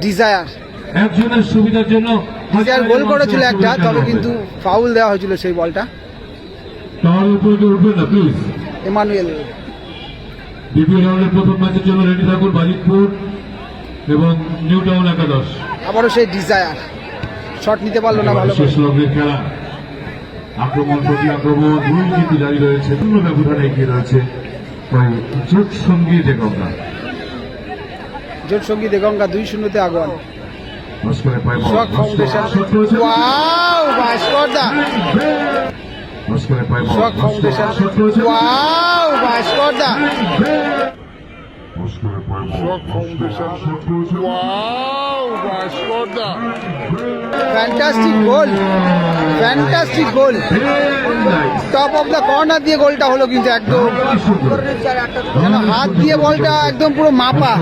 Desire একজনের সুবিধার জন্য ডিজায়ার গোল করেছিল একটা, তবে কিন্তু ফাউল দেওয়া হয়েছিল সেই বলটা। তার উপরে কেউ উঠবেন না প্লিজ। এমানুয়েল দ্বিতীয় রাউন্ডের প্রথম ম্যাচের জন্য রেডি থাকুন বাজিতপুর এবং নিউ টাউন একাদশ। আবারও সেই ডিজায়ার শট নিতে পারলো না ভালো শেষ লগ্নের খেলা, আক্রমণ প্রতি আক্রমণ দুই কিন্তু জারি রয়েছে, পূর্ণ ব্যবধানে এগিয়ে রয়েছে জোট সঙ্গী দেগঙ্গা। জোট সঙ্গী দেগঙ্গা 2-0 আগুয়ান। ভাস্করের পায়ে বল, শক ফাউন্ডেশন ওয়াও ভাস্করদা, ভাস্করের পায়ে বল, শক ফাউন্ডেশন ওয়াও ভাস্করদা, ভাস্করের পায়ে বল, শক ফাউন্ডেশন ওয়াও ভাস্করদা, fantastic goal, fantastic goal, top of the corner দিয়ে গোলটা হলো কিন্তু একদম যেন হাত দিয়ে বলটা একদম পুরো মাপা।